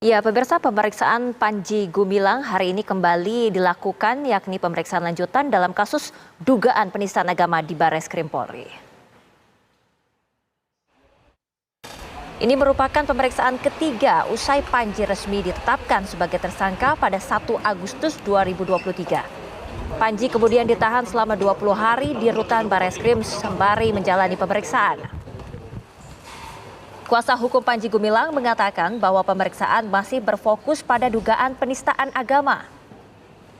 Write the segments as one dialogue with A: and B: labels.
A: Ya, pemirsa, pemeriksaan Panji Gumilang hari ini kembali dilakukan, yakni pemeriksaan lanjutan dalam kasus dugaan penistaan agama di Barreskrim Polri. Ini merupakan pemeriksaan ketiga usai Panji resmi ditetapkan sebagai tersangka pada 1 Agustus 2023. Panji kemudian ditahan selama 20 hari di rutan Barreskrim sembari menjalani pemeriksaan. Kuasa hukum Panji Gumilang mengatakan bahwa pemeriksaan masih berfokus pada dugaan penistaan agama.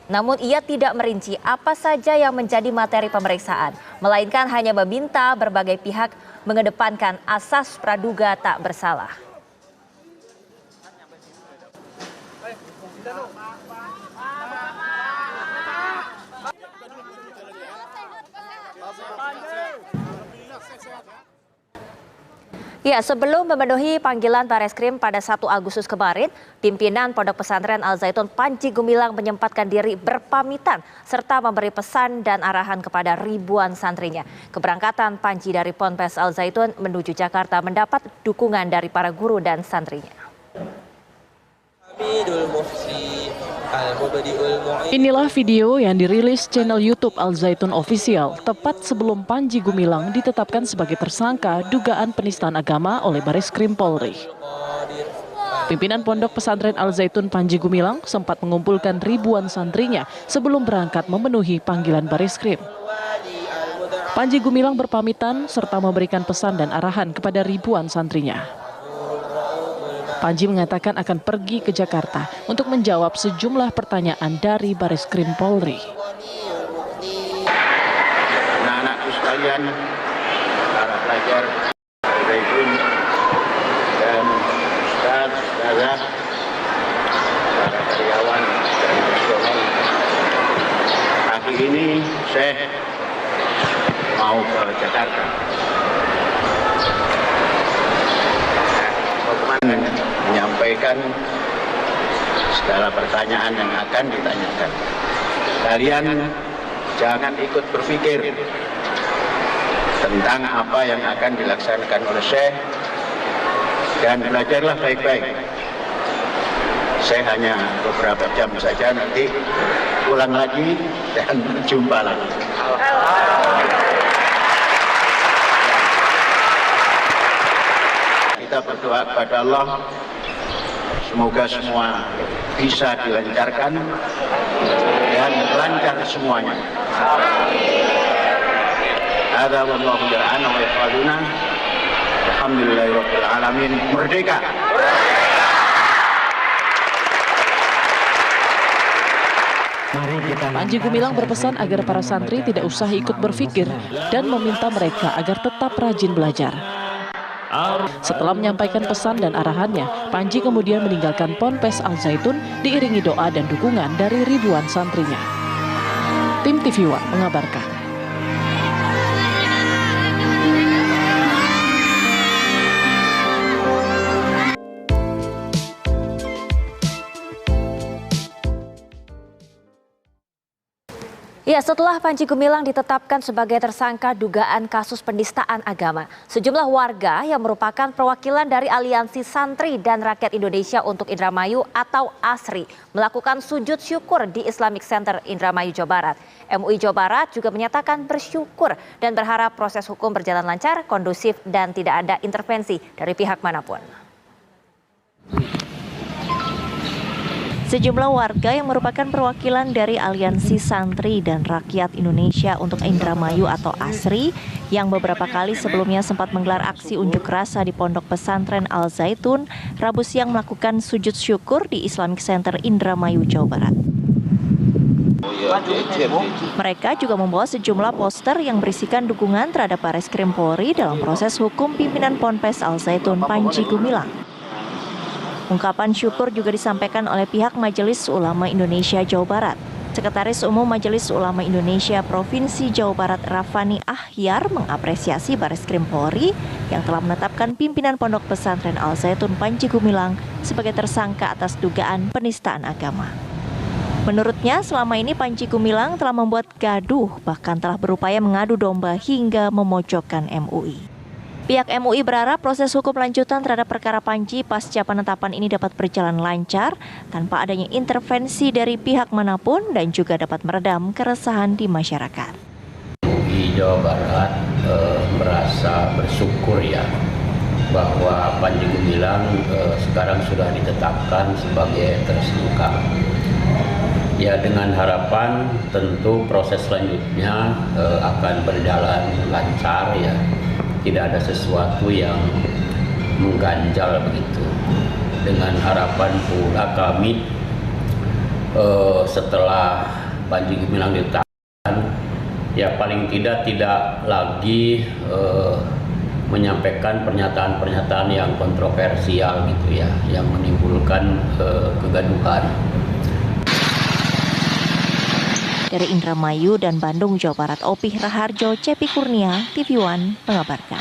A: Namun ia tidak merinci apa saja yang menjadi materi pemeriksaan, melainkan hanya meminta berbagai pihak mengedepankan asas praduga tak bersalah. Ya, sebelum memenuhi panggilan Barreskrim pada 1 Agustus kemarin, pimpinan Pondok Pesantren Al Zaitun Panji Gumilang menyempatkan diri berpamitan serta memberi pesan dan arahan kepada ribuan santrinya. Keberangkatan Panji dari Ponpes Al Zaitun menuju Jakarta mendapat dukungan dari para guru dan santrinya.
B: Inilah video yang dirilis channel YouTube Al Zaitun Official tepat sebelum Panji Gumilang ditetapkan sebagai tersangka dugaan penistaan agama oleh Barreskrim Polri. Pimpinan Pondok Pesantren Al Zaitun Panji Gumilang sempat mengumpulkan ribuan santrinya sebelum berangkat memenuhi panggilan Barreskrim. Panji Gumilang berpamitan serta memberikan pesan dan arahan kepada ribuan santrinya. Panji mengatakan akan pergi ke Jakarta untuk menjawab sejumlah pertanyaan dari Barreskrim Polri.
C: Anak-anakku sekalian, para pelajar Zaitun dan ustaz, para karyawan dan personel. Pagi ini saya mau ke Jakarta. Menyampaikan segala pertanyaan yang akan ditanyakan. Kalian jangan ikut berpikir tentang apa yang akan dilaksanakan oleh Syekh dan belajarlah baik-baik. Saya hanya beberapa jam saja, nanti pulang lagi dan berjumpa lagi. Kita berdoa kepada Allah, semoga semua bisa dilancarkan dan lancar semuanya. Hadza wallahu yar'ana wa yaquluna alhamdulillahirabbil alamin. Merdeka.
B: Panji Gumilang berpesan agar para santri tidak usah ikut berpikir dan meminta mereka agar tetap rajin belajar. Setelah menyampaikan pesan dan arahannya, Panji kemudian meninggalkan Ponpes Al Zaitun diiringi doa dan dukungan dari ribuan santrinya. Tim TV One mengabarkan.
A: Ya, setelah Panji Gumilang ditetapkan sebagai tersangka dugaan kasus penistaan agama, sejumlah warga yang merupakan perwakilan dari Aliansi Santri dan Rakyat Indonesia untuk Indramayu atau ASRI melakukan sujud syukur di Islamic Center Indramayu, Jawa Barat. MUI Jawa Barat juga menyatakan bersyukur dan berharap proses hukum berjalan lancar, kondusif, dan tidak ada intervensi dari pihak manapun.
D: Sejumlah warga yang merupakan perwakilan dari Aliansi Santri dan Rakyat Indonesia untuk Indramayu atau ASRI yang beberapa kali sebelumnya sempat menggelar aksi unjuk rasa di Pondok Pesantren Al Zaitun, Rabu siang melakukan sujud syukur di Islamic Center Indramayu, Jawa Barat. Mereka juga membawa sejumlah poster yang berisikan dukungan terhadap Barreskrim Polri dalam proses hukum pimpinan Ponpes Al Zaitun Panji Gumilang. Ungkapan syukur juga disampaikan oleh pihak Majelis Ulama Indonesia Jawa Barat. Sekretaris Umum Majelis Ulama Indonesia Provinsi Jawa Barat Rafani Ahyar mengapresiasi Barreskrim Polri yang telah menetapkan pimpinan Pondok Pesantren Al Zaitun Panji Gumilang sebagai tersangka atas dugaan penistaan agama. Menurutnya, selama ini Panji Gumilang telah membuat gaduh, bahkan telah berupaya mengadu domba hingga memojokkan MUI. Pihak MUI berharap proses hukum lanjutan terhadap perkara Panji pasca penetapan ini dapat berjalan lancar tanpa adanya intervensi dari pihak manapun dan juga dapat meredam keresahan di masyarakat.
E: MUI Jawa Barat merasa bersyukur ya bahwa Panji Gumilang sekarang sudah ditetapkan sebagai tersangka. Ya, dengan harapan tentu proses selanjutnya akan berjalan lancar ya. Tidak ada sesuatu yang mengganjal begitu. Dengan harapan pula kami setelah Panji Gumilang ditetapkan, ya paling tidak lagi menyampaikan pernyataan-pernyataan yang kontroversial gitu ya, yang menimbulkan kegaduhan.
D: Dari Indramayu dan Bandung, Jawa Barat, Opih Raharjo, Cepi Kurnia, TV One mengabarkan.